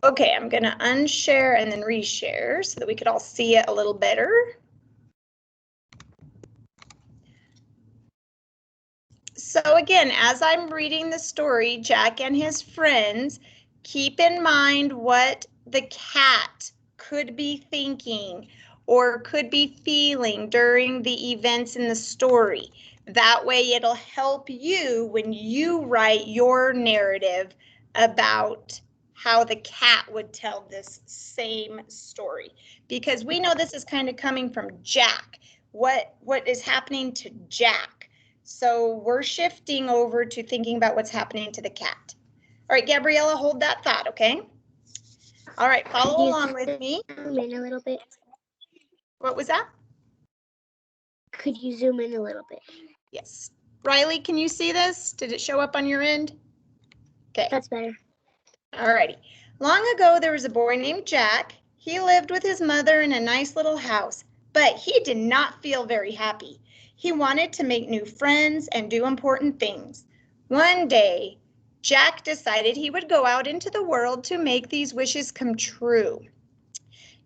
Okay, I'm going to unshare and then reshare so that we could all see it a little better. So again, as I'm reading the story, Jack and his friends, keep in mind what the cat could be thinking or could be feeling during the events in the story. That way it'll help you when you write your narrative about how the cat would tell this same story. Because we know this is kind of coming from Jack. What is happening to Jack? So we're shifting over to thinking about what's happening to the cat. All right, Gabriella, hold that thought, okay? All right, follow along with me. Zoom in a little bit. What was that? Could you zoom in a little bit? Yes. Riley, can you see this? Did it show up on your end? Okay. That's better. All righty. Long ago, there was a boy named Jack. He lived with his mother in a nice little house, but he did not feel very happy. He wanted to make new friends and do important things. One day, Jack decided he would go out into the world to make these wishes come true.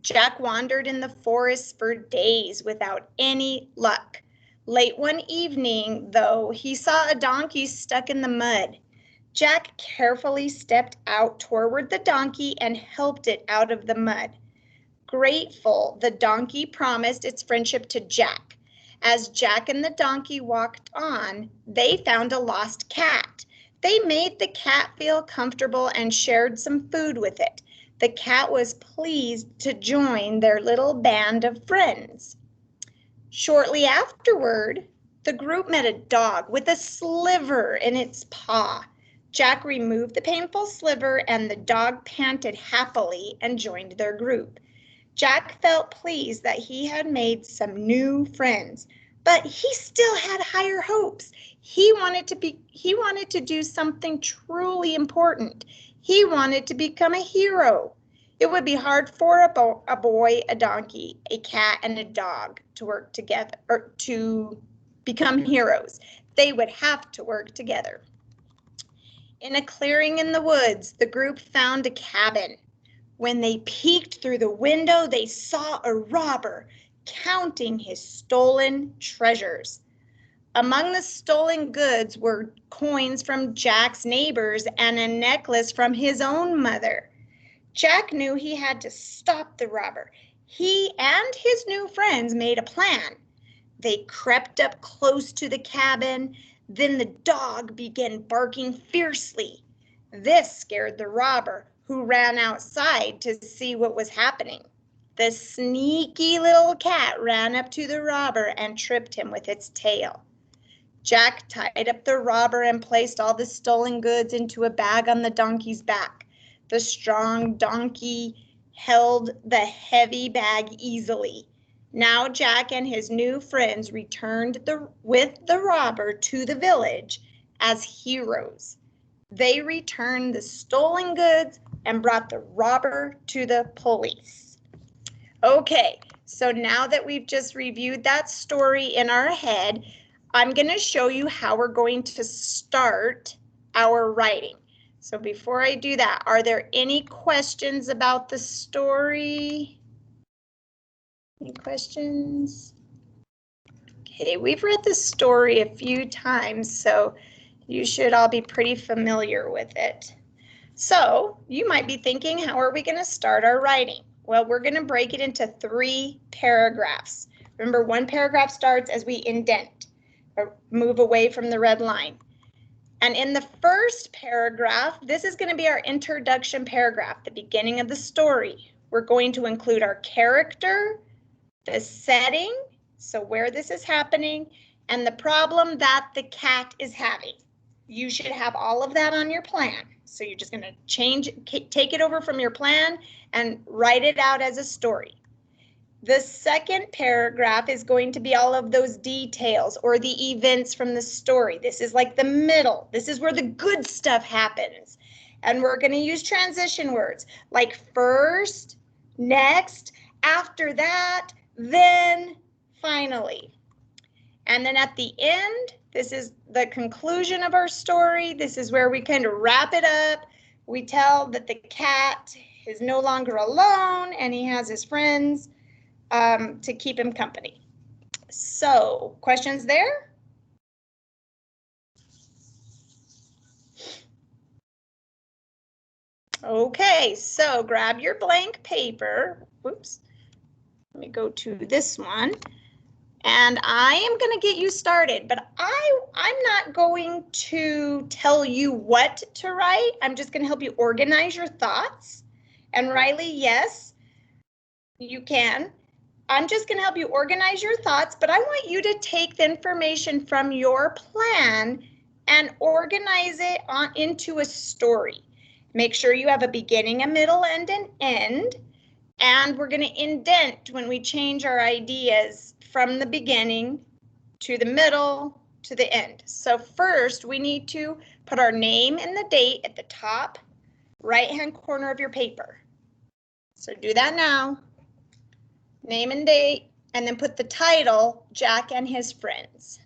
Jack wandered in the forest for days without any luck. Late one evening, though, he saw a donkey stuck in the mud. Jack carefully stepped out toward the donkey and helped it out of the mud. Grateful, the donkey promised its friendship to Jack. As Jack and the donkey walked on, they found a lost cat. They made the cat feel comfortable and shared some food with it. The cat was pleased to join their little band of friends. Shortly afterward, the group met a dog with a sliver in its paw. Jack removed the painful sliver and the dog panted happily and joined their group. Jack felt pleased that he had made some new friends, but he still had higher hopes. He wanted to do something truly important. He wanted to become a hero. It would be hard for a boy, a donkey, a cat, and a dog to work together or to become heroes. They would have to work together. In a clearing in the woods, the group found a cabin. When they peeked through the window, they saw a robber counting his stolen treasures. Among the stolen goods were coins from Jack's neighbors and a necklace from his own mother. Jack knew he had to stop the robber. He and his new friends made a plan. They crept up close to the cabin. Then the dog began barking fiercely. This scared the robber, who ran outside to see what was happening. The sneaky little cat ran up to the robber and tripped him with its tail. Jack tied up the robber and placed all the stolen goods into a bag on the donkey's back. The strong donkey held the heavy bag easily. Now Jack and his new friends returned with the robber to the village as heroes. They returned the stolen goods and brought the robber to the police. Okay, so now that we've just reviewed that story in our head, I'm going to show you how we're going to start our writing. So before I do that, are there any questions about the story? Any questions? Okay, we've read this story a few times, so you should all be pretty familiar with it. So you might be thinking, how are we going to start our writing? Well, we're going to break it into 3 paragraphs. Remember, one paragraph starts as we indent or move away from the red line. And in the first paragraph, this is going to be our introduction paragraph, the beginning of the story. We're going to include our character, the setting, so where this is happening, and the problem that the cat is having. You should have all of that on your plan. So you're just going to take it over from your plan and write it out as a story. The second paragraph is going to be all of those details or the events from the story. This is like the middle. This is where the good stuff happens. And we're going to use transition words like first, next, after that, then, finally. And then at the end, this is the conclusion of our story. This is where we kind of wrap it up. We tell that the cat he's no longer alone and he has his friends to keep him company. So, questions there? Okay, so grab your blank paper. Whoops. Let me go to this one. And I am going to get you started, but I'm not going to tell you what to write. I'm just going to help you organize your thoughts. And Riley, yes, you can. I'm just going to help you organize your thoughts, but I want you to take the information from your plan and organize it into a story. Make sure you have a beginning, a middle, and an end. And we're going to indent when we change our ideas from the beginning to the middle to the end. So first, we need to put our name and the date at the top right-hand corner of your paper. So do that now. Name and date, and then put the title, Jack and His Friends.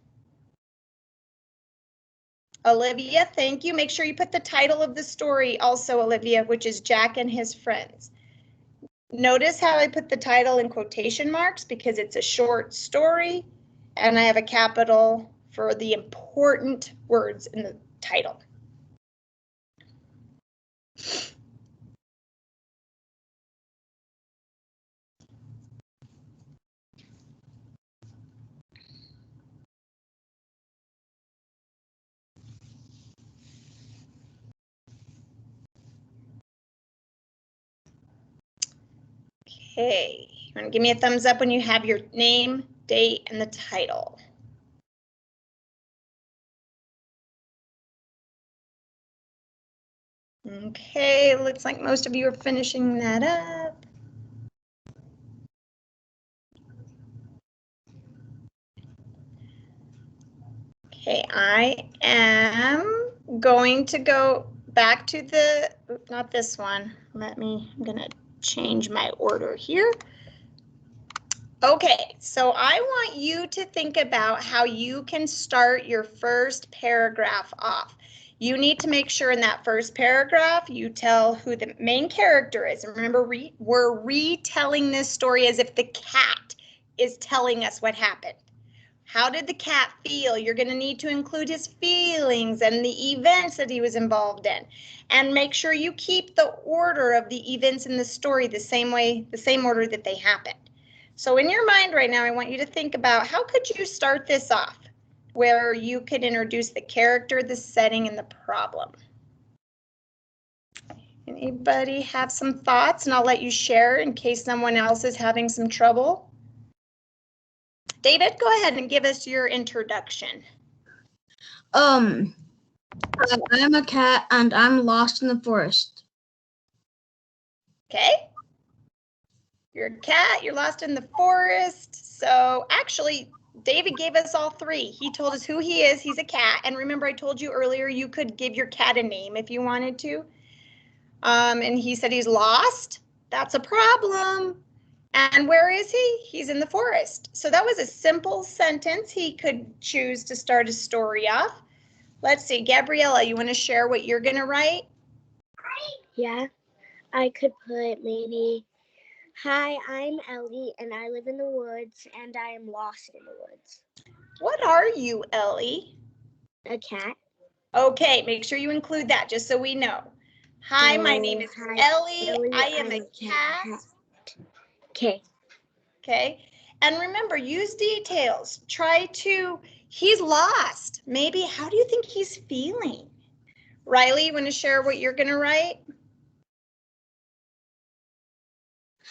Olivia, thank you. Make sure you put the title of the story also, Olivia, which is Jack and His Friends. Notice how I put the title in quotation marks because it's a short story and I have a capital for the important words in the title. Okay, you want to give me a thumbs up when you have your name, date, and the title. Okay, looks like most of you are finishing that up. Okay, I am going to go back to the, not this one. I'm gonna change my order here. Okay, so I want you to think about how you can start your first paragraph off. You need to make sure in that first paragraph you tell who the main character is. And remember, we're retelling this story as if the cat is telling us what happened. How did the cat feel? You're going to need to include his feelings and the events that he was involved in. And make sure you keep the order of the events in the story the same way, the same order that they happened. So in your mind right now, I want you to think about how could you start this off where you could introduce the character, the setting, and the problem. Anybody have some thoughts? And I'll let you share in case someone else is having some trouble. David, go ahead and give us your introduction. I'm a cat and I'm lost in the forest. Okay. You're a cat, you're lost in the forest. So actually, David gave us all three. He told us who he is, he's a cat. And remember I told you earlier you could give your cat a name if you wanted to. And he said he's lost. That's a problem. And where is he? He's in the forest. So that was a simple sentence he could choose to start his story off. Let's see, Gabriella, you want to share what you're going to write? Yeah, I could put maybe, hi, I'm Ellie and I live in the woods and I am lost in the woods. What are you, Ellie? A cat. Okay, make sure you include that just so we know. Hi, my name is Ellie. I am a cat. Okay. Okay, and remember, use details. He's lost. Maybe, how do you think he's feeling? Riley, you want to share what you're going to write?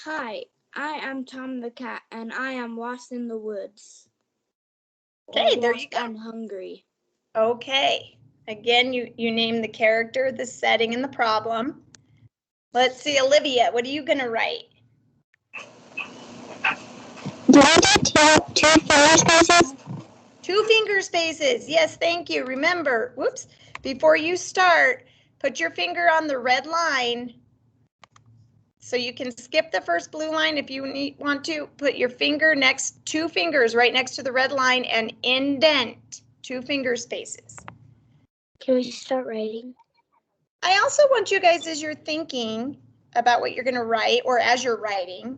Hi, I am Tom the cat and I am lost in the woods. Okay, there you go. I'm hungry. Okay, again, you name the character, the setting, and the problem. Let's see, Olivia, what are you going to write? Do I get two finger spaces? 2 finger spaces. Yes, thank you. Remember, whoops, before you start, put your finger on the red line. So you can skip the first blue line if you want to. Put your finger 2 fingers right next to the red line and indent 2 finger spaces. Can we start writing? I also want you guys, as you're thinking about what you're going to write, or as you're writing,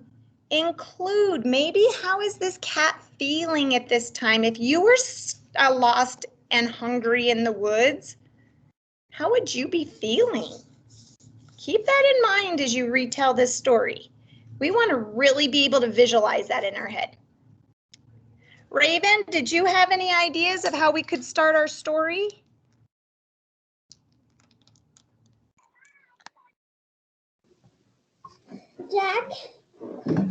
include maybe how is this cat feeling at this time? If you were lost and hungry in the woods, how would you be feeling? Keep that in mind as you retell this story. We want to really be able to visualize that in our head. Raven, did you have any ideas of how we could start our story? Jack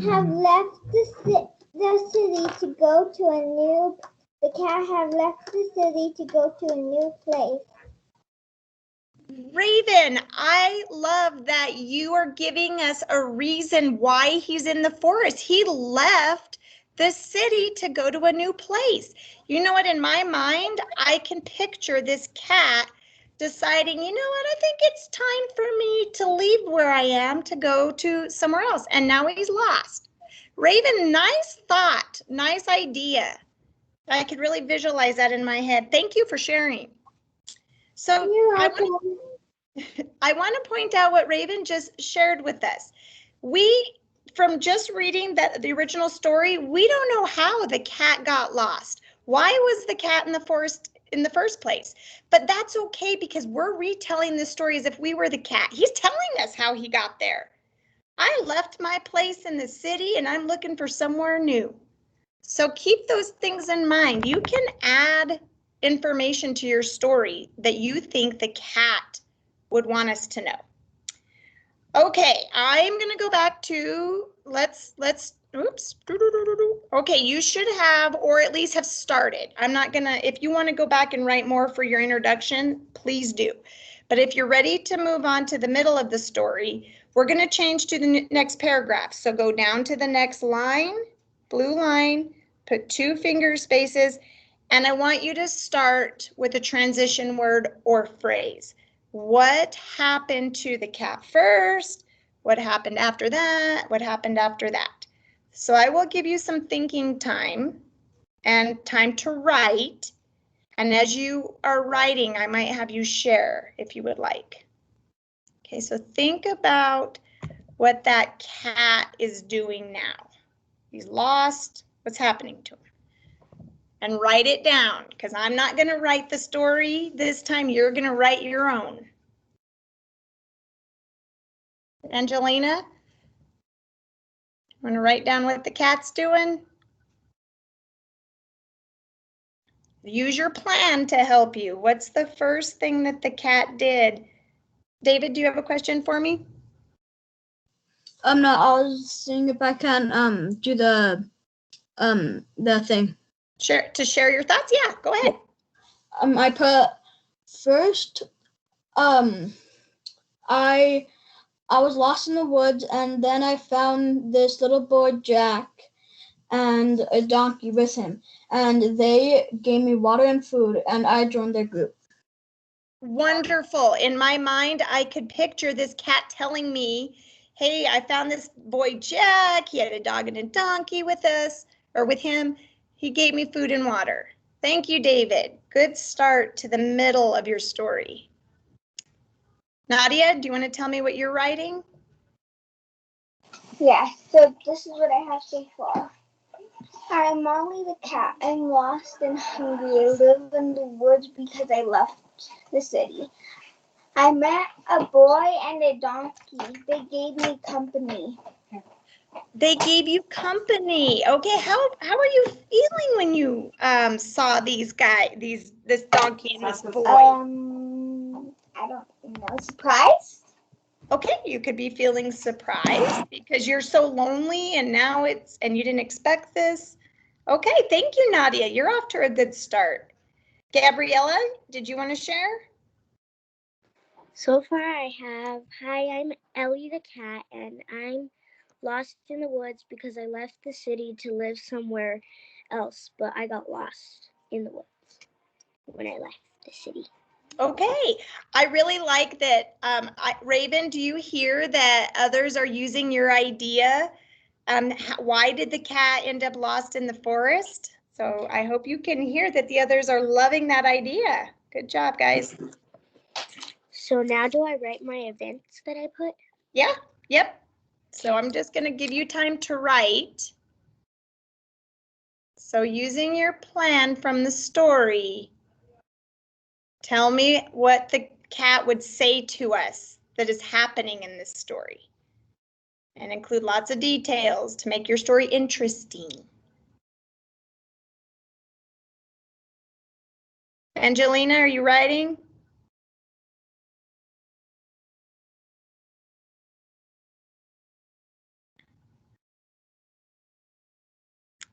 have left the city to go to a new. The cat have left the city to go to a new place. Raven, I love that you are giving us a reason why he's in the forest. He left the city to go to a new place. You know what? In my mind, I can picture this cat deciding, you know what? I think it's time for me to leave where I am to go to somewhere else. And now he's lost. Raven, nice thought, nice idea. I could really visualize that in my head. Thank you for sharing. So I want to point out what Raven just shared with us. From just reading the original story, we don't know how the cat got lost. Why was the cat in the forest in the first place? But that's okay because we're retelling this story as if we were the cat. He's telling us how he got there. I left my place in the city and I'm looking for somewhere new. So keep those things in mind. You can add information to your story that you think the cat would want us to know. Okay, I'm gonna go back to, oops. Okay, you should have, or at least have started. I'm not gonna, if you wanna go back and write more for your introduction, please do. But if you're ready to move on to the middle of the story, we're gonna change to the next paragraph. So go down to the next line, blue line, put 2 finger spaces, and I want you to start with a transition word or phrase. What happened to the cat first? What happened after that? What happened after that? So I will give you some thinking time and time to write. And as you are writing, I might have you share if you would like. Okay, so think about what that cat is doing now. He's lost. What's happening to him? And write it down, because I'm not going to write the story this time. You're going to write your own. Angelina, want to write down what the cat's doing? Use your plan to help you. What's the first thing that the cat did? David, do you have a question for me? No, I was seeing if I can do the thing. Share your thoughts? Yeah, go ahead. I put first, I was lost in the woods, and then I found this little boy, Jack, and a donkey with him, and they gave me water and food, and I joined their group. Wonderful. In my mind, I could picture this cat telling me, hey, I found this boy, Jack. He had a dog and a donkey with us, or with him. He gave me food and water. Thank you, David. Good start to the middle of your story. Nadia, do you want to tell me what you're writing? Yeah, so this is what I have so far. I'm Molly the cat. I'm lost and hungry. I live in the woods because I left the city. I met a boy and a donkey. They gave me company. They gave you company. Okay, how are you feeling when you saw these this donkey and this boy? I don't know, surprised? Okay, you could be feeling surprised because you're so lonely and now and you didn't expect this. Okay, thank you, Nadia. You're off to a good start. Gabriella, did you want to share? So far I have, hi, I'm Ellie the cat, and I'm lost in the woods because I left the city to live somewhere else, but I got lost in the woods when I left the city. Okay, I really like that. Raven, do you hear that others are using your idea? Why did the cat end up lost in the forest? So I hope you can hear that the others are loving that idea. Good job, guys. So now do I write my events that I put? Yeah, Yep. So I'm just going to give you time to write. So using your plan from the story, tell me what the cat would say to us that is happening in this story. And include lots of details to make your story interesting. Angelina, are you writing?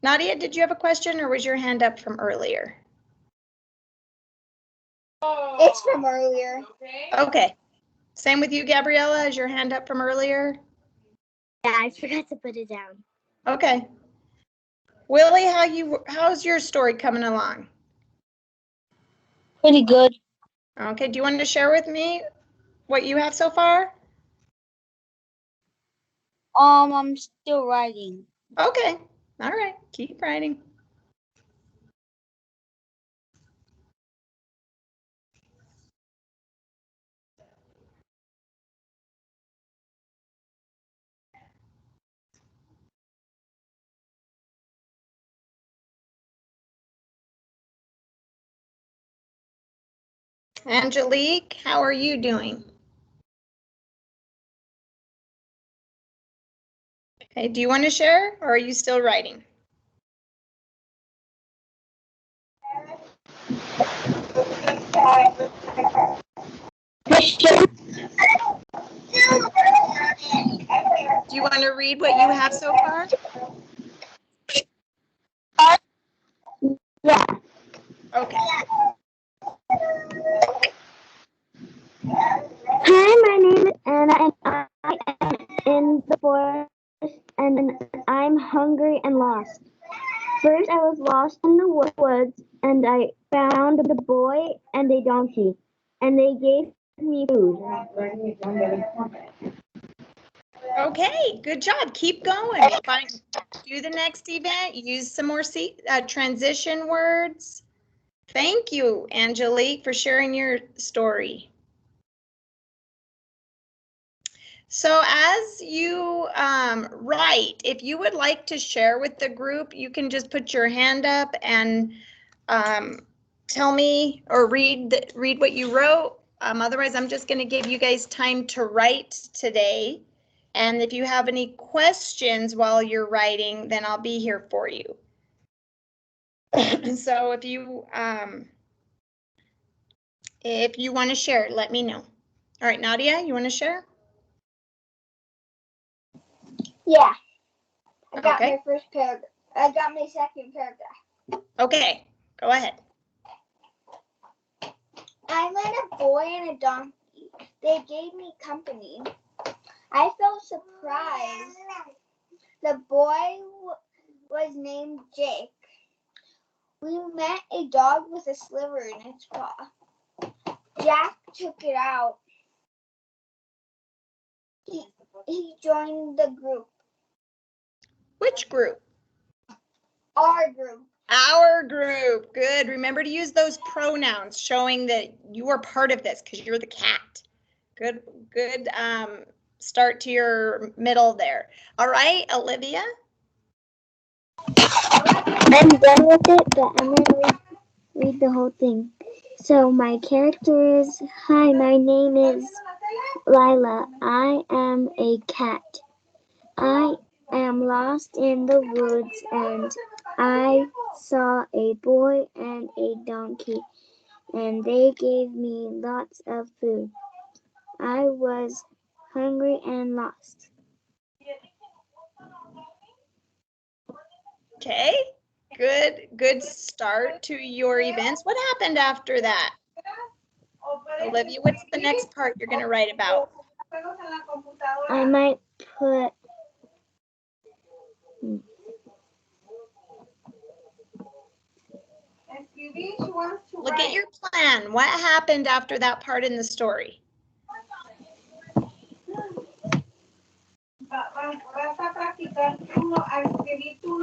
Nadia, did you have a question or was your hand up from earlier? It's from earlier. Okay. Same with you, Gabriella. Is your hand up from earlier? Yeah, I forgot to put it down. Okay. Willie, how's your story coming along? Pretty good. Okay, do you want to share with me what you have so far? I'm still writing. Okay. All right. Keep writing. Angelique, how are you doing? Okay, do you want to share or are you still writing? Do you want to read what you have so far? Yeah. Okay. Hi, my name is Anna, and I am in the forest, and I'm hungry and lost. First, I was lost in the woods, and I found the boy and a donkey, and they gave me food. Okay, good job. Keep going. Do the next event. Use some more transition words. Thank you, Angelique, for sharing your story. So as you write, if you would like to share with the group, you can just put your hand up and tell me or read what you wrote. Otherwise, I'm just going to give you guys time to write today. And if you have any questions while you're writing, then I'll be here for you. So if you want to share, let me know. All right, Nadia, you want to share? Yeah. I got Okay. my first paragraph. I got my second paragraph. Okay, go ahead. I met a boy and a donkey. They gave me company. I felt surprised. The boy was named Jake. We met a dog with a sliver in its paw. Jack took it out. He joined the group. Which group? Our group. Our group. Good. Remember to use those pronouns showing that you are part of this because you're the cat. Good start to your middle there. All right, Olivia. I'm done with it, but I'm going to read the whole thing. So my character is, hi, my name is Lila. I am a cat. I am lost in the woods and I saw a boy and a donkey and they gave me lots of food. I was hungry and lost. Okay. Good start to your events. What happened after that? Olivia, what's the next part you're going to write about? I might put Look at your plan. What happened after that part in the story?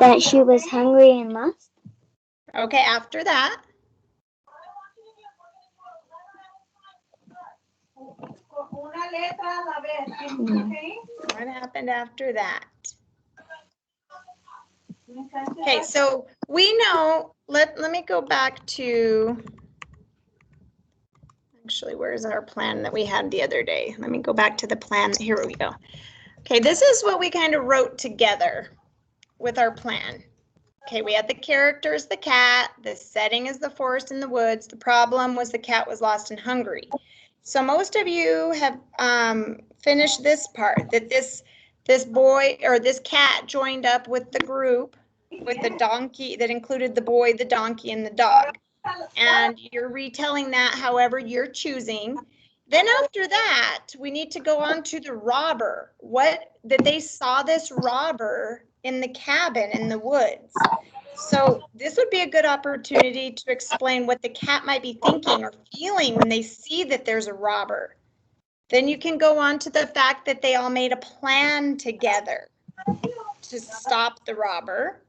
that she was hungry and lost. Okay, after that. What happened after that? Okay, so we know, let me go back to, actually, where's our plan that we had the other day? Let me go back to the plan. Here we go. Okay, this is what we kind of wrote together with our plan. Okay, we had the characters, the cat, the setting is the forest and the woods. The problem was the cat was lost and hungry. So most of you have finished this part, that this boy or this cat joined up with the group with the donkey that included the boy, the donkey, and the dog. And you're retelling that however you're choosing. Then after that, we need to go on to the robber. That they saw this robber in the cabin in the woods. So this would be a good opportunity to explain what the cat might be thinking or feeling when they see that there's a robber. Then you can go on to the fact that they all made a plan together to stop the robber.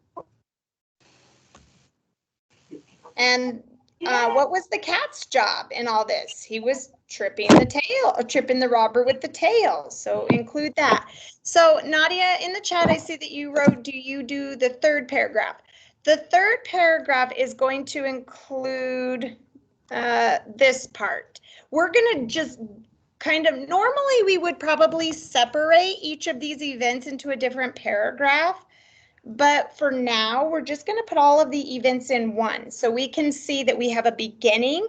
And what was the cat's job in all this? He was tripping the robber with the tail. So include that. So Nadia, in the chat, I see that you wrote, do you do the third paragraph? The third paragraph is going to include this part. We're going to just kind of, normally we would probably separate each of these events into a different paragraph. But for now, we're just going to put all of the events in one. So we can see that we have a beginning,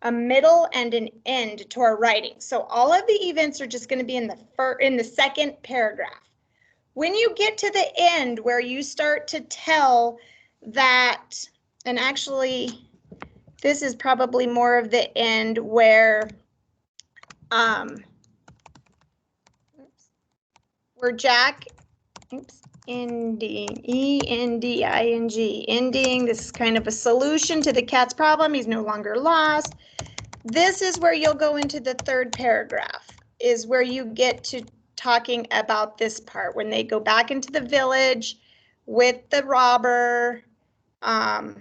a middle, and an end to our writing. So all of the events are just going to be in the second paragraph. When you get to the end where you start to tell that, and actually, this is probably more of the end where Jack, ending, E-N-D-I-N-G, ending. This is kind of a solution to the cat's problem. He's no longer lost. This is where you'll go into the third paragraph, is where you get to talking about this part, when they go back into the village with the robber. When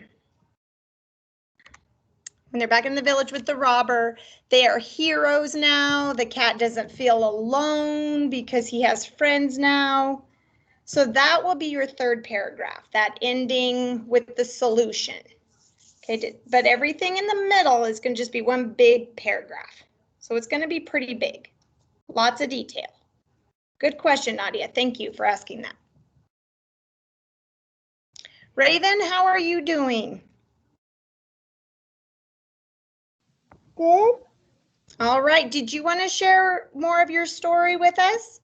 they're back in the village with the robber, they are heroes now. The cat doesn't feel alone because he has friends now. So that will be your third paragraph, that ending with the solution. Okay, but everything in the middle is going to just be one big paragraph. So it's going to be pretty big. Lots of detail. Good question, Nadia. Thank you for asking that. Raven, how are you doing? Good. All right. Did you want to share more of your story with us?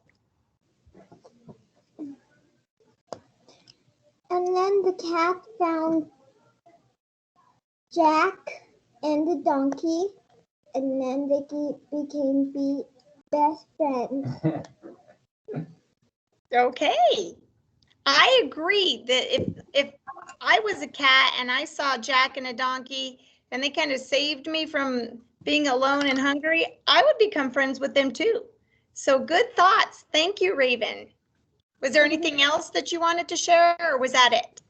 And then the cat found Jack and the donkey, and then they became best friends. Okay. I agree that if I was a cat and I saw Jack and a donkey and they kind of saved me from being alone and hungry, I would become friends with them too. So good thoughts. Thank you, Raven. Was there anything else that you wanted to share, or was that it?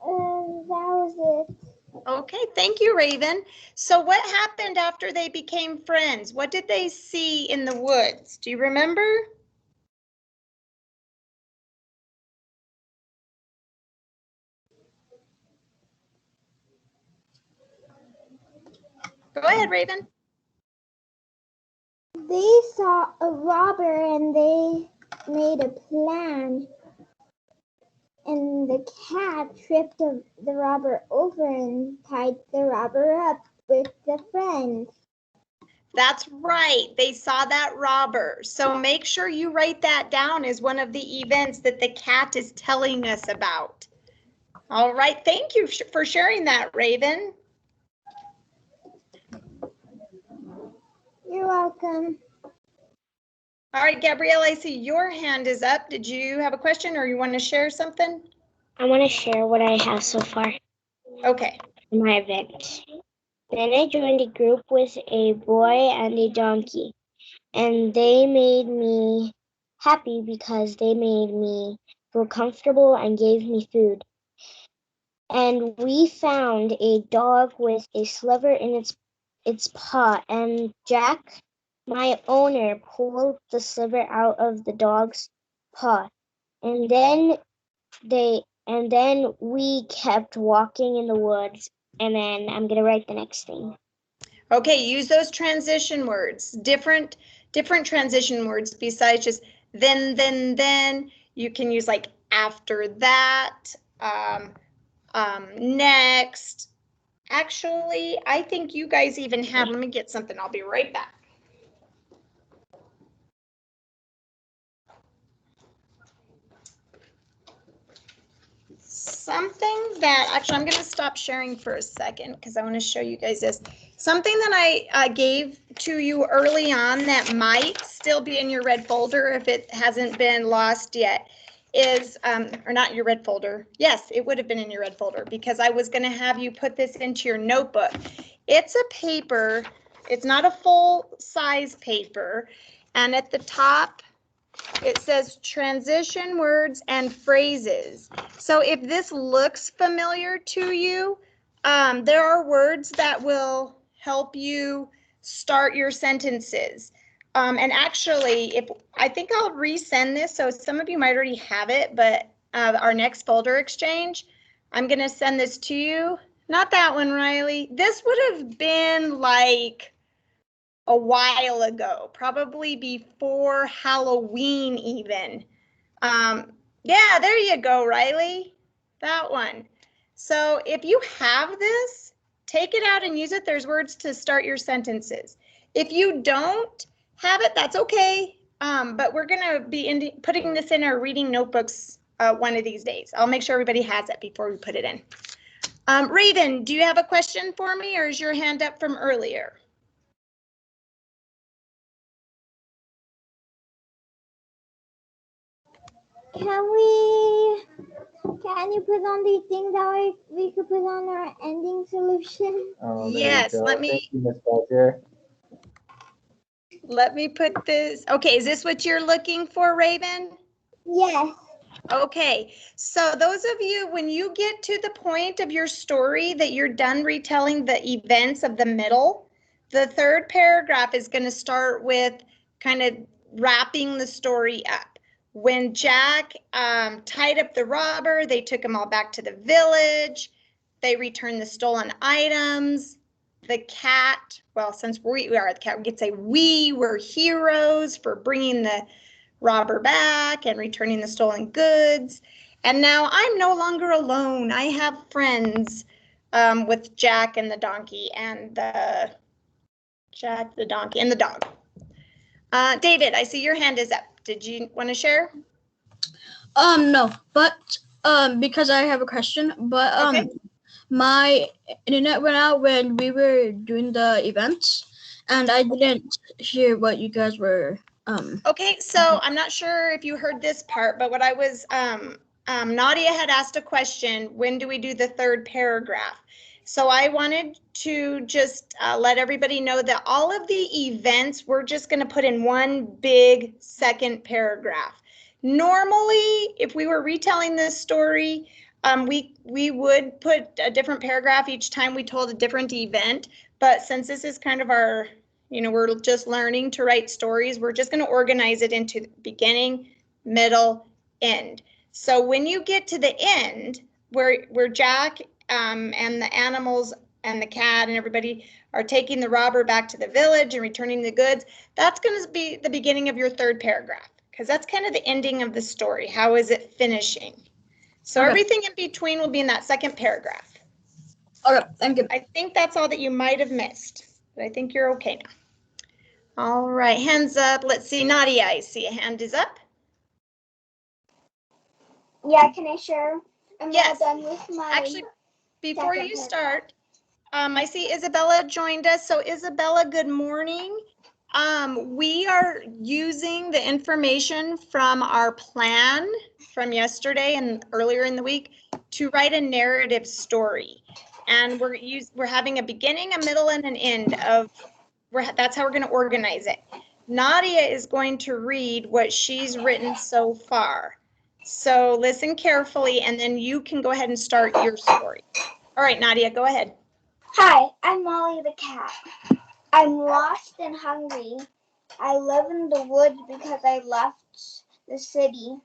That was it. Okay, thank you, Raven. So what happened after they became friends? What did they see in the woods? Do you remember? Go ahead, Raven. They saw a robber and they made a plan. And the cat tripped the robber over and tied the robber up with the friends. That's right. They saw that robber. So make sure you write that down as one of the events that the cat is telling us about. All right. Thank you for sharing that, Raven. You're welcome. All right, Gabrielle, I see your hand is up. Did you have a question or you want to share something? I want to share what I have so far. Okay. In my event. Then I joined a group with a boy and a donkey, and they made me happy because they made me feel comfortable and gave me food. And we found a dog with a sliver in its paw, and Jack My owner pulled the sliver out of the dog's paw, and then we kept walking in the woods, and then I'm gonna write the next thing. Okay, use those transition words, different transition words besides just then. You can use like after that, next. Actually, I think you guys even have, let me get something, I'll be right back. Something that, actually, I'm going to stop sharing for a second because I want to show you guys this. Something that I gave to you early on that might still be in your red folder if it hasn't been lost yet is, or not your red folder. Yes, it would have been in your red folder because I was going to have you put this into your notebook. It's a paper. It's not a full size paper. And at the top, it says transition words and phrases. So if this looks familiar to you, there are words that will help you start your sentences. And actually, I think I'll resend this, so some of you might already have it, but our next folder exchange, I'm going to send this to you. Not that one, Riley. This would have been like a while ago, probably before Halloween even. Yeah, there you go, Riley. That one. So if you have this, take it out and use it. There's words to start your sentences. If you don't have it, that's okay. But we're going to be putting this in our reading notebooks one of these days. I'll make sure everybody has it before we put it in. Raven, do you have a question for me, or is your hand up from earlier? Can you put on the thing that we could put on our ending solution? Oh, yes, let me. Let me put this. Okay, is this what you're looking for, Raven? Yes. Okay, so those of you, when you get to the point of your story that you're done retelling the events of the middle, the third paragraph is going to start with kind of wrapping the story up. When Jack tied up the robber, they took him all back to the village. They returned the stolen items. The cat, well, since we are the cat, we could say we were heroes for bringing the robber back and returning the stolen goods. And now I'm no longer alone. I have friends with Jack and the donkey and the Jack, the donkey, and the dog. David, I see your hand is up. Did you want to share? No, but because I have a question, but Okay. My internet went out when we were doing the events, and I didn't hear what you guys were. Okay, so I'm not sure if you heard this part, but what I was, Nadia had asked a question, when do we do the third paragraph? So I wanted to just let everybody know that all of the events we're just going to put in one big second paragraph. Normally, if we were retelling this story, we would put a different paragraph each time we told a different event, but since this is kind of our, we're just learning to write stories, we're just going to organize it into beginning, middle, end. So when you get to the end, where Jack and the animals and the cat and everybody are taking the robber back to the village and returning the goods, that's going to be the beginning of your third paragraph, because that's kind of the ending of the story. How is it finishing? So okay. Everything in between will be in that second paragraph. Okay, thank you. I think that's all that you might have missed, but I think you're okay now. All right, hands up. Let's see, Nadia, I see a hand is up. Yeah, can I share? I'm yes. all done with my. Actually, before you start, I see Isabella joined us. So Isabella, good morning. We are using the information from our plan from yesterday and earlier in the week to write a narrative story. And we're having a beginning, a middle, and an end of, that's how we're going to organize it. Nadia is going to read what she's written so far. So listen carefully, and then you can go ahead and start your story. All right, Nadia, go ahead. Hi, I'm Molly the cat. I'm lost and hungry. I live in the woods because I left the city.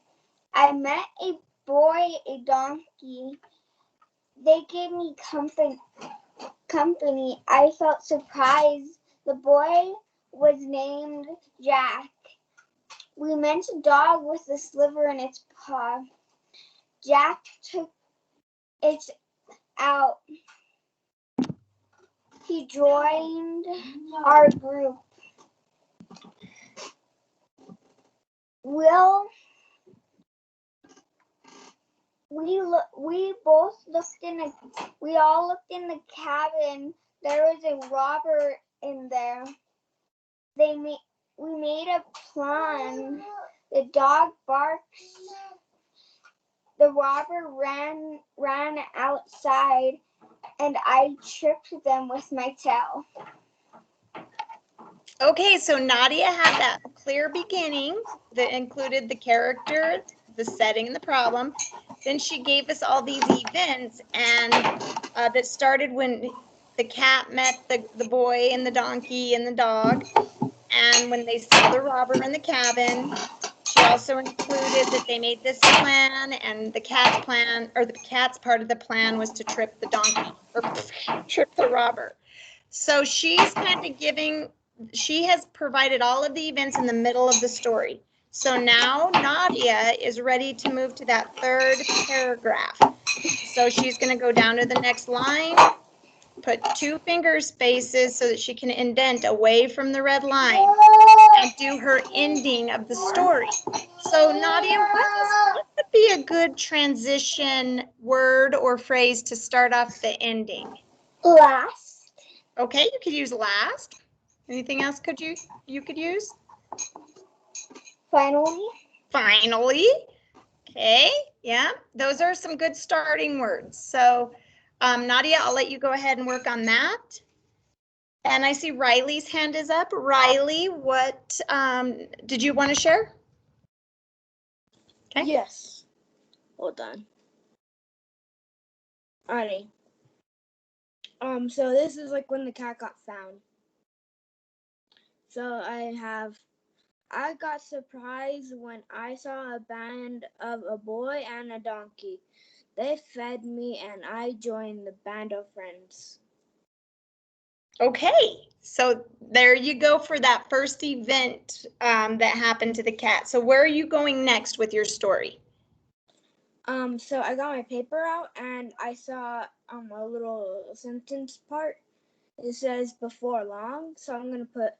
I met a boy, a donkey. They gave me company. I felt surprised. The boy was named Jack. We met a dog with a sliver in its paw. Jack took it out. He joined our group. Will we all looked in the cabin. There was a robber in there. We made a plan. The dog barks. The robber ran outside, and I tripped them with my tail. Okay, so Nadia had that clear beginning that included the character, the setting, and the problem. Then she gave us all these events, and that started when the cat met the boy and the donkey and the dog, and when they saw the robber in the cabin. She also included that they made this plan, and the cat's plan, or the cat's part of the plan, was to trip the donkey or trip the robber. So she's kind of she has provided all of the events in the middle of the story. So now Nadia is ready to move to that third paragraph. So she's going to go down to the next line, put 2 finger spaces so that she can indent away from the red line and do her ending of the story. So Nadia, what would be a good transition word or phrase to start off the ending? Last. Okay, you could use last. Anything else you could use? Finally. Finally. Okay, yeah, those are some good starting words. So Nadia, I'll let you go ahead and work on that. And I see Riley's hand is up. Riley, what did you want to share? Okay. Yes. Hold on. Alrighty. So this is like when the cat got found. So I got surprised when I saw a band of a boy and a donkey. They fed me and I joined the band of friends. Okay, so there you go for that first event that happened to the cat. So where are you going next with your story? So I got my paper out and I saw a little sentence part. It says before long, so I'm gonna put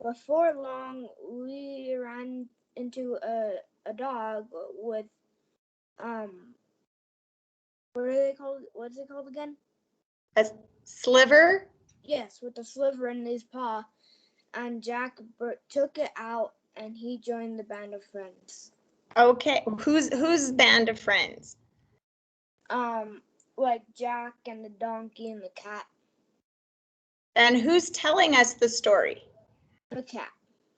before long we ran into a dog with what are they called? What's it called again? A sliver? Yes, with a sliver in his paw, and Jack took it out and he joined the band of friends. Okay, whose band of friends? Like Jack and the donkey and the cat. And who's telling us the story? The cat.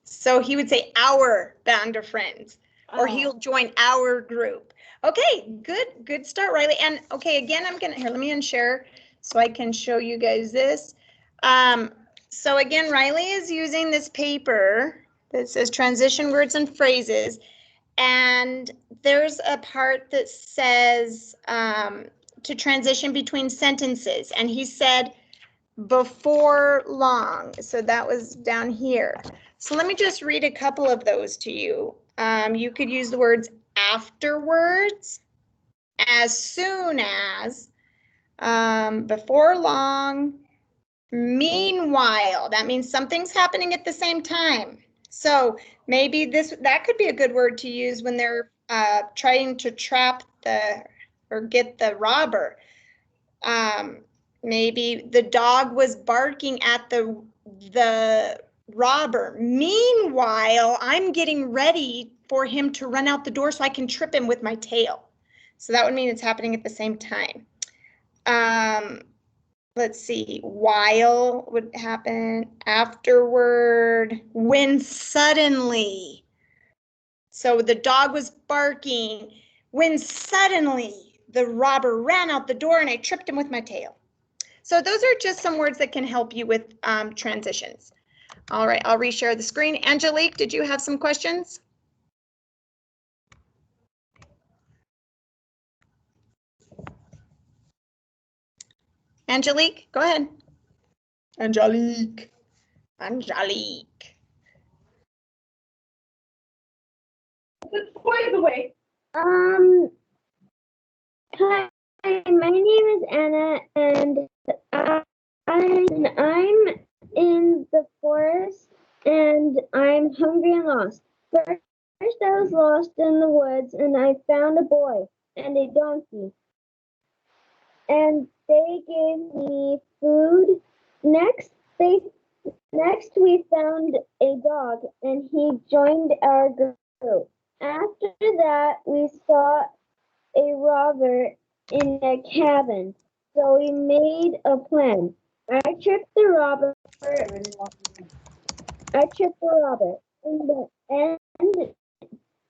So he would say our band of friends, or he'll join our group. Okay, good start, Riley. And okay, again, let me unshare so I can show you guys this. So again, Riley is using this paper that says transition words and phrases. And there's a part that says to transition between sentences. And he said before long. So that was down here. So let me just read a couple of those to you. You could use the words afterwards, as soon as, before long, meanwhile. That means something's happening at the same time. So maybe that could be a good word to use when they're trying to trap or get the robber. Maybe the dog was barking at the robber. Meanwhile, I'm getting ready for him to run out the door so I can trip him with my tail. So that would mean it's happening at the same time. Let's see, while would happen, afterward, when suddenly. So the dog was barking when suddenly the robber ran out the door and I tripped him with my tail. So those are just some words that can help you with transitions. All right, I'll reshare the screen. Angelique, did you have some questions? Angelique, go ahead. Angelique. Angelique. By the way. Hi, my name is Anna, and I'm in the forest, and I'm hungry and lost. First, I was lost in the woods, and I found a boy and a donkey, and they gave me food. Next, we found a dog, and he joined our group. After that, we saw a robber in a cabin, so we made a plan. I tripped the robber, In the end,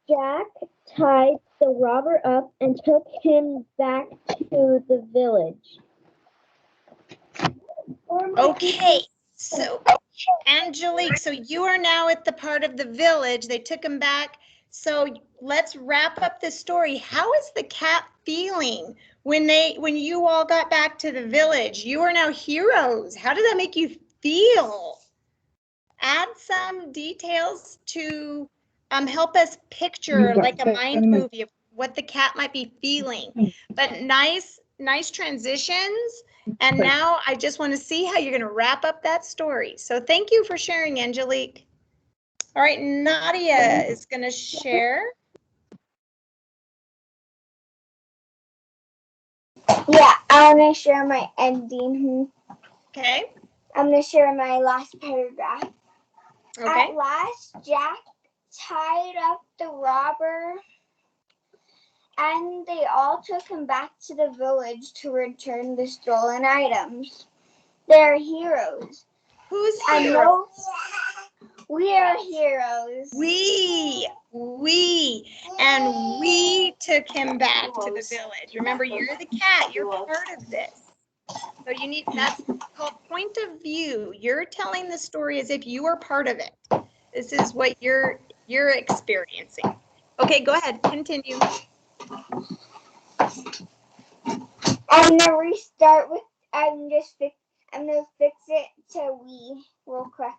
Jack tied the robber up and took him back to the village. Okay, so Angelique, so you are now at the part of the village. They took him back. So let's wrap up the story. How is the cat feeling when you all got back to the village? You are now heroes. How did that make you feel? Add some details to help us picture like a mind movie of what the cat might be feeling. But nice transitions. And now I just want to see how you're going to wrap up that story. So thank you for sharing, Angelique. All right, Nadia is going to share. Yeah, I want to share my ending. Okay. I'm going to share my last paragraph. Okay. At last, Jack tied up the robber, and they all took him back to the village to return the stolen items. They're heroes. Who's heroes? We are heroes. We took him back to the village. Remember, you're the cat. You're part of this. So that's called point of view. You're telling the story as if you were part of it. This is what you're experiencing. Okay, go ahead. Continue. I'm gonna restart with. I'm gonna fix it to we real quick.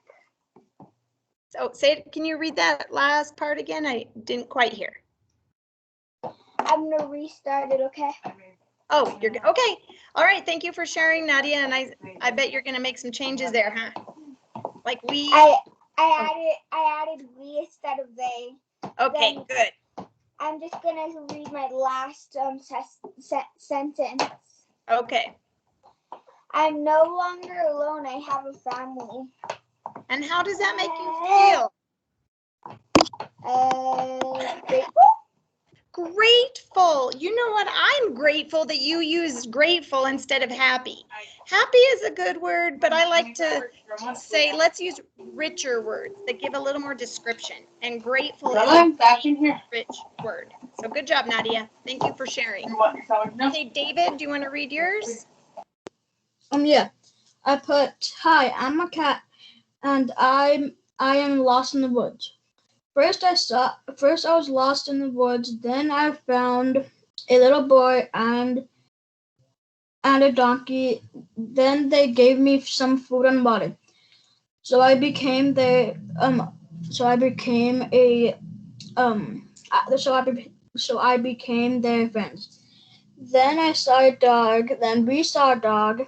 So can you read that last part again? I didn't quite hear. I'm gonna restart it, okay? Oh, you're good. Okay. All right. Thank you for sharing, Nadia. And I bet you're gonna make some changes there, huh? Like we. I added we instead of they. Okay, Then good. I'm just gonna read my last sentence. Okay. I'm no longer alone. I have a family. And how does that make you feel? Grateful. Grateful. You know what? I'm grateful that you used grateful instead of happy. Happy is a good word, but I like to say let's use richer words that give a little more description. And grateful is a rich word. So good job, Nadia. Thank you for sharing. Okay, David, do you want to read yours? Yeah. I put, hi, I'm a cat, and I am lost in the woods. First I was lost in the woods, then I found a little boy and a donkey. Then they gave me some food and water. So I became their friends. Then I saw a dog, then we saw a dog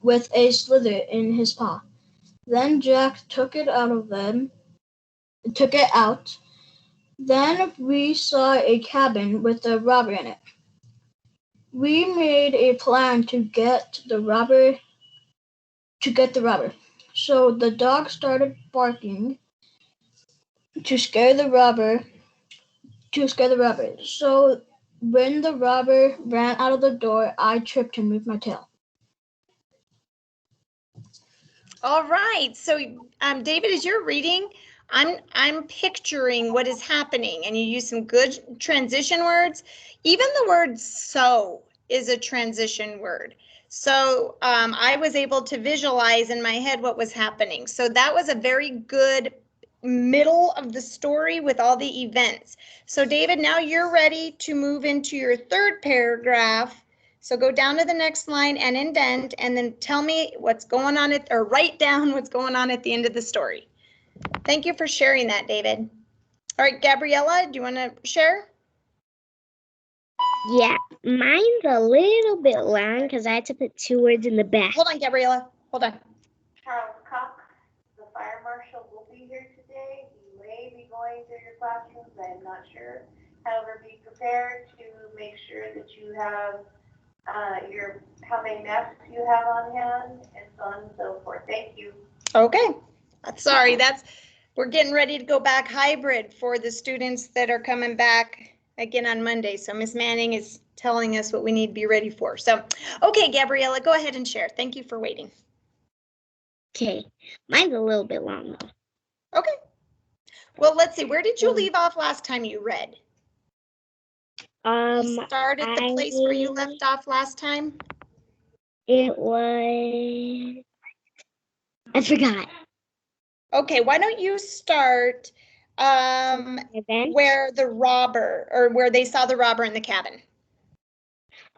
with a slither in his paw. Then Jack took it out. Then we saw a cabin with a robber in it. We made a plan to get the robber. So the dog started barking to scare the robber. So when the robber ran out of the door, I tripped him with my tail. All right. So, David, as you're reading, I'm picturing what is happening, and you use some good transition words. Even the word "so" is a transition word. So I was able to visualize in my head what was happening. So that was a very good middle of the story with all the events. So David, now you're ready to move into your third paragraph. So go down to the next line and indent, and then tell me what's going on or write down what's going on at the end of the story. Thank you for sharing that, David. All right, Gabriella, do you want to share? Yeah, mine's a little bit long because I had to put 2 words in the back. Hold on, Gabriella. Hold on. Charles Cox, the fire marshal, will be here today. He may be going to your classrooms. I'm not sure. However, be prepared to make sure that you have how many masks you have on hand, and so on and so forth. Thank you. Okay. Sorry, we're getting ready to go back hybrid for the students that are coming back again on Monday. So Miss Manning is telling us what we need to be ready for. So, okay, Gabriella, go ahead and share. Thank you for waiting. Okay, mine's a little bit long though. Okay. Well, let's see. Where did you leave off last time you read? You start at the place where you left off last time? It was, I forgot. Okay, why don't you start where the robber, or where they saw the robber in the cabin?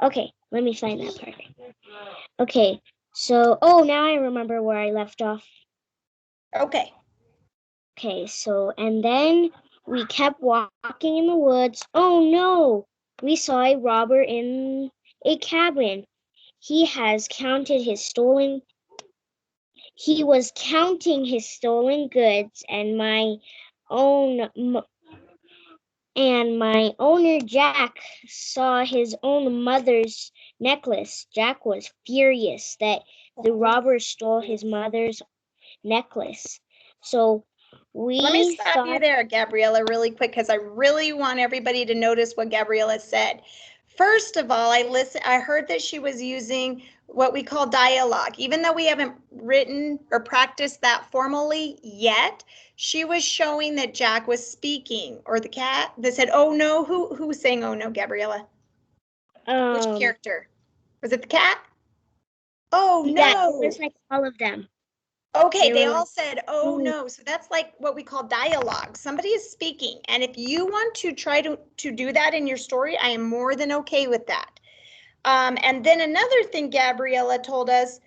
Okay, let me find that part. Okay, so, oh, now I remember where I left off. Okay. Okay, so, and then we kept walking in the woods. Oh no, we saw a robber in a cabin. He was counting his stolen goods, and my owner Jack saw his own mother's necklace. Jack was furious that the robber stole his mother's necklace. So let me stop you there, Gabriella, really quick, because I really want everybody to notice what Gabriella said. First of all, I heard that she was using what we call dialogue. Even though we haven't written or practiced that formally yet, she was showing that Jack was speaking, or the cat that said, oh no. Who was saying oh no, Gabriella? Which character? Was it the cat? Oh no. Yeah, it was like all of them. Okay, they all said, oh no. So that's like what we call dialogue. Somebody is speaking. And if you want to try to do that in your story, I am more than okay with that. And then another thing Gabriella told us,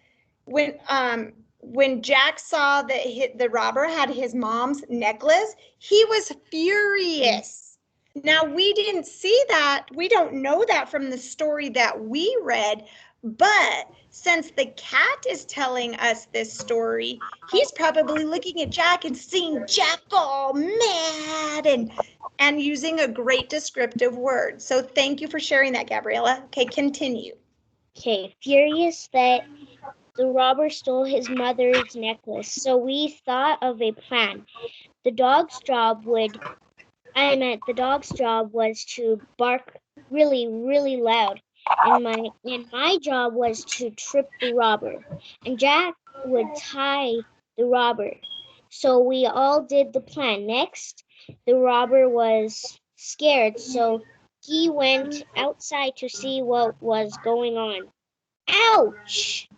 when Jack saw that the robber had his mom's necklace, he was furious. Now, we didn't see that. We don't know that from the story that we read. But since the cat is telling us this story, he's probably looking at Jack and seeing Jack all mad and using a great descriptive word. So thank you for sharing that, Gabriella. Okay, continue. Okay, furious that the robber stole his mother's necklace. So we thought of a plan. The dog's job was to bark really, really loud. And my job was to trip the robber. And Jack would tie the robber. So we all did the plan. Next, the robber was scared, so he went outside to see what was going on. Ouch!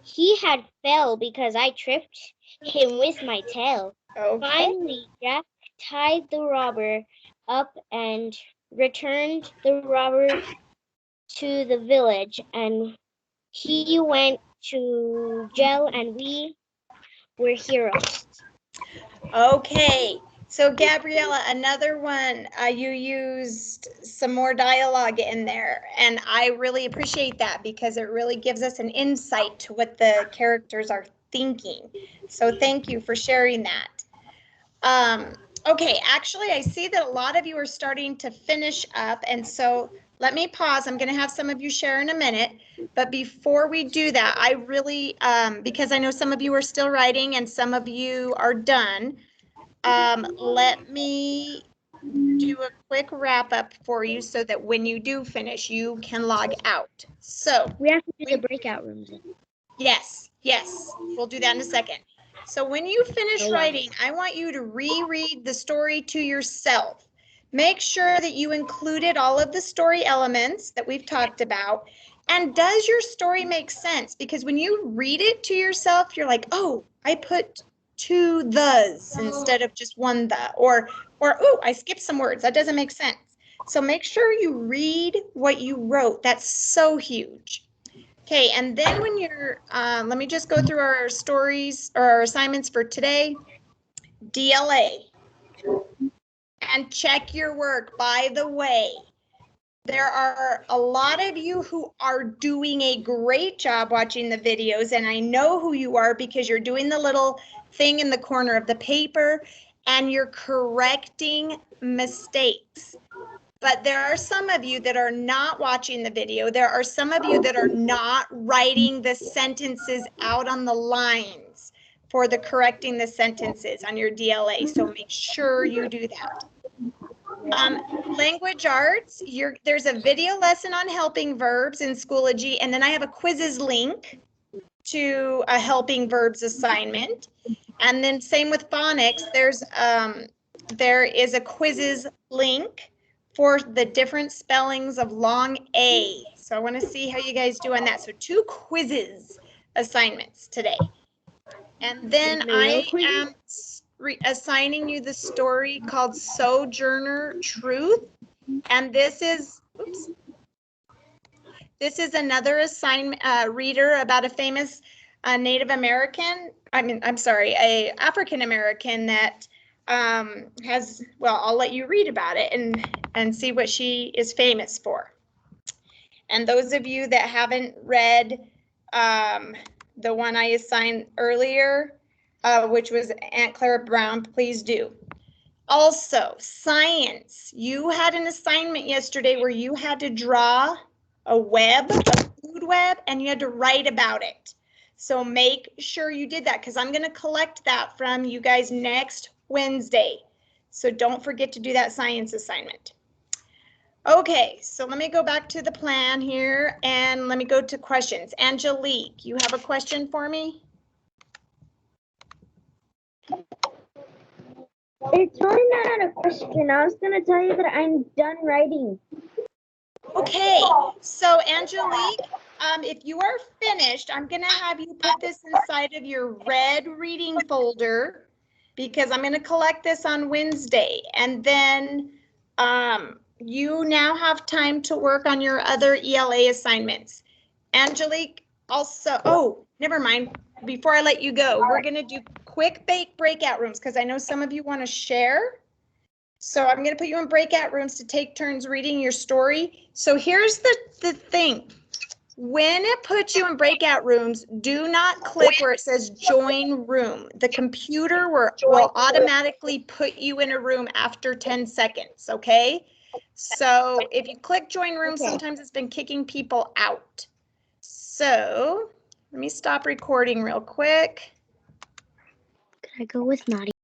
He had fell because I tripped him with my tail. Okay. Finally, Jack tied the robber up and returned the robber to the village, and he went to jail, and we were heroes. Okay, so Gabriella, another one, you used some more dialogue in there, and I really appreciate that because it really gives us an insight to what the characters are thinking. So thank you for sharing that. Okay, actually, I see that a lot of you are starting to finish up, and so let me pause. I'm going to have some of you share in a minute, but before we do that, I really, because I know some of you are still writing and some of you are done, let me do a quick wrap up for you so that when you do finish, you can log out. So we have to do the breakout rooms. Yes, we'll do that in a second. So when you finish writing, I want you to reread the story to yourself. Make sure that you included all of the story elements that we've talked about, And does your story make sense? Because when you read it to yourself, you're like, oh, I put 2 thes instead of just 1 the, or oh, I skipped some words. That doesn't make sense. So make sure you read what you wrote. That's so huge. Okay, and then when you're, let me just go through our stories or our assignments for today. DLA. And check your work. By the way, there are a lot of you who are doing a great job watching the videos, and I know who you are because you're doing the little thing in the corner of the paper and you're correcting mistakes. But there are some of you that are not watching the video. There are some of you that are not writing the sentences out on the lines for the correcting the sentences on your DLA. So make sure you do that. Language arts, there's a video lesson on helping verbs in Schoology, and then I have a quizzes link to a helping verbs assignment. And then same with phonics, there is a quizzes link for the different spellings of long A. So I want to see how you guys do on that. So 2 quizzes assignments today. And then I am assigning you the story called Sojourner Truth. And this is, oops, this is another assignment reader about a famous Native American, a African American that has, well, I'll let you read about it and see what she is famous for. And those of you that haven't read the one I assigned earlier, which was Aunt Clara Brown, please do. Also, science. You had an assignment yesterday where you had to draw a web, a food web, and you had to write about it. So make sure you did that because I'm going to collect that from you guys next Wednesday. So don't forget to do that science assignment. Okay, so let me go back to the plan here and let me go to questions. Angelique, you have a question for me? It's really not a question. I was going to tell you that I'm done writing. Okay, so Angelique, if you are finished, I'm going to have you put this inside of your red reading folder because I'm going to collect this on Wednesday. And then you now have time to work on your other ELA assignments. Angelique, also, oh, never mind. Before I let you go, we're going to do quick breakout rooms because I know some of you want to share. So I'm going to put you in breakout rooms to take turns reading your story. So here's the thing. When it puts you in breakout rooms, do not click where it says join room. The computer will automatically put you in a room after 10 seconds, okay? So if you click join room, sometimes it's been kicking people out. So let me stop recording real quick. Can I go with Naughty?